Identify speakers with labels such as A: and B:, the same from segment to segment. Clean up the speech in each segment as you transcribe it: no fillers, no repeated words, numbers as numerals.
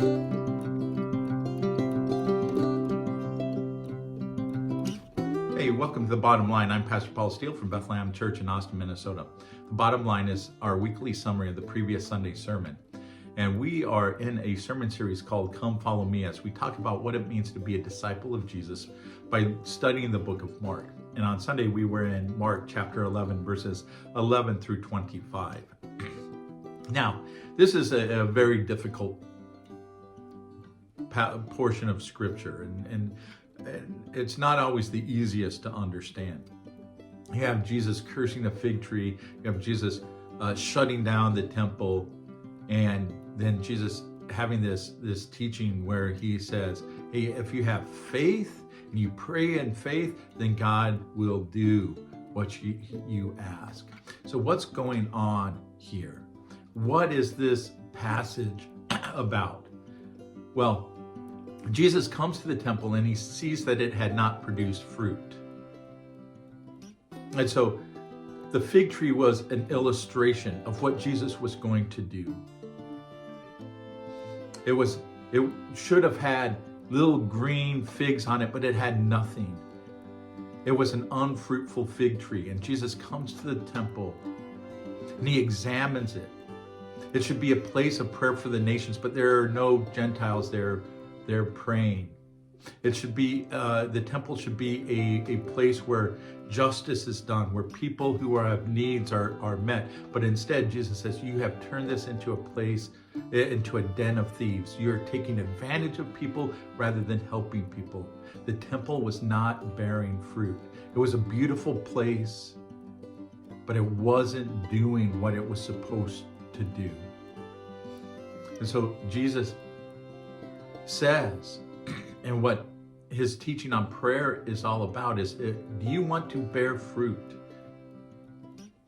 A: Hey, welcome to The Bottom Line. I'm Pastor Paul Steele from Bethlehem Church in Austin, Minnesota. The Bottom Line is our weekly summary of the previous Sunday's sermon. And we are in a sermon series called Come Follow Me, as we talk about what it means to be a disciple of Jesus by studying the book of Mark. And on Sunday, we were in Mark chapter 11, verses 11 through 25. Now, this is a very difficult portion of Scripture, and it's not always the easiest to understand. You have Jesus cursing a fig tree, you have Jesus shutting down the temple, and then Jesus having this teaching where he says, hey, if you have faith and you pray in faith, then God will do what you ask. So what's going on here? What is this passage about? Well, Jesus comes to the temple and he sees that it had not produced fruit. And so the fig tree was an illustration of what Jesus was going to do. It should have had little green figs on it, but it had nothing. It was an unfruitful fig tree. And Jesus comes to the temple and he examines it. It should be a place of prayer for the nations, but there are no Gentiles there. They're praying. It should be, the temple should be a place where justice is done, where people who have needs are met. But instead, Jesus says, you have turned this into a place, into a den of thieves. You're taking advantage of people rather than helping people. The temple was not bearing fruit. It was a beautiful place, but it wasn't doing what it was supposed to do. And so Jesus says, and what his teaching on prayer is all about is, do you want to bear fruit?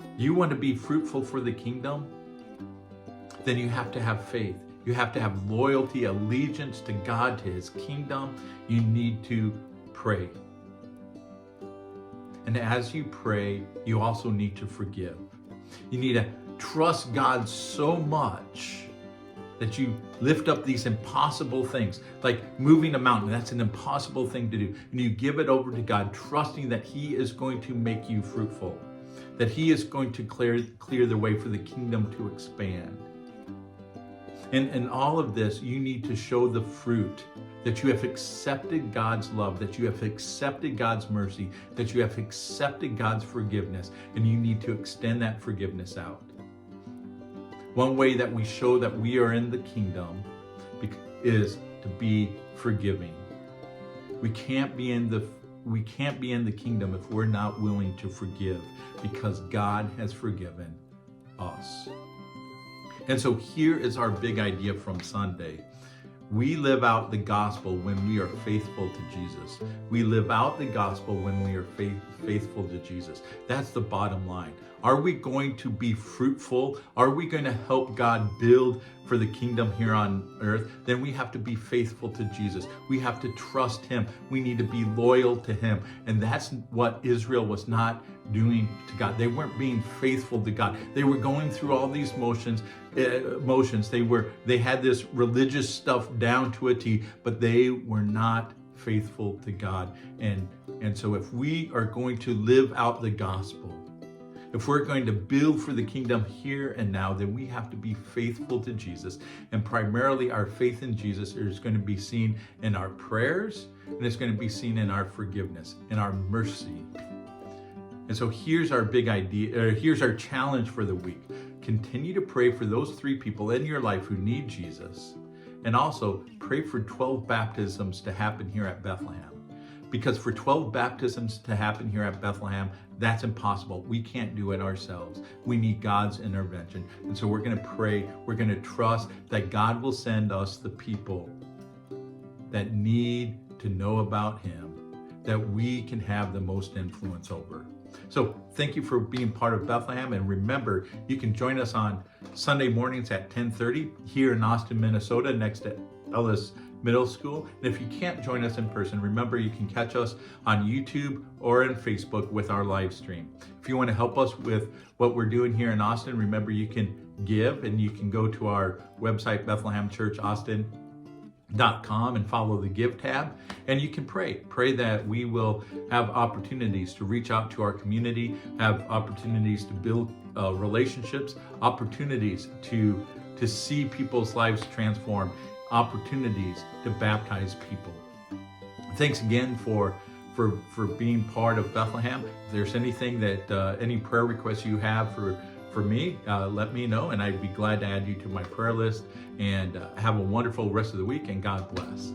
A: Do you want to be fruitful for the kingdom? Then you have to have faith. You have to have loyalty, allegiance to God, to his kingdom. You need to pray. And as you pray, you also need to forgive. You need to trust God so much that you lift up these impossible things, like moving a mountain. That's an impossible thing to do. And you give it over to God, trusting that he is going to make you fruitful, that he is going to clear the way for the kingdom to expand. And all of this, you need to show the fruit that you have accepted God's love, that you have accepted God's mercy, that you have accepted God's forgiveness, and you need to extend that forgiveness out. One way that we show that we are in the kingdom is to be forgiving. We can't be in the kingdom if we're not willing to forgive, because God has forgiven us. And so here is our big idea from Sunday. We live out the gospel when we are faithful to Jesus. We live out the gospel when we are faithful to Jesus. That's the bottom line. Are we going to be fruitful? Are we going to help God build for the kingdom here on earth? Then we have to be faithful to Jesus. We have to trust him. We need to be loyal to him. And that's what Israel was not doing to God. They weren't being faithful to God. They were going through all these motions. They had this religious stuff down to a T, but they were not faithful to God. And so if we are going to live out the gospel, if we're going to build for the kingdom here and now, then we have to be faithful to Jesus. And primarily our faith in Jesus is going to be seen in our prayers, and it's going to be seen in our forgiveness, in our mercy. And so here's our big idea, or here's our challenge for the week. Continue to pray for those 3 people in your life who need Jesus. And also pray for 12 baptisms to happen here at Bethlehem. Because for 12 baptisms to happen here at Bethlehem, that's impossible. We can't do it ourselves. We need God's intervention. And so we're going to pray, we're going to trust that God will send us the people that need to know about him, that we can have the most influence over. So thank you for being part of Bethlehem. And remember, you can join us on Sunday mornings at 10:30 here in Austin, Minnesota, next to Ellis Middle School. And if you can't join us in person, remember you can catch us on YouTube or on Facebook with our live stream. If you want to help us with what we're doing here in Austin, remember you can give, and you can go to our website, Bethlehem Church Austin, and follow the Give tab, and you can pray that we will have opportunities to reach out to our community, have opportunities to build relationships, opportunities to see people's lives transformed, opportunities to baptize people. Thanks again for being part of Bethlehem. If there's anything that any prayer requests you have for me, let me know, and I'd be glad to add you to my prayer list. And have a wonderful rest of the week, and God bless.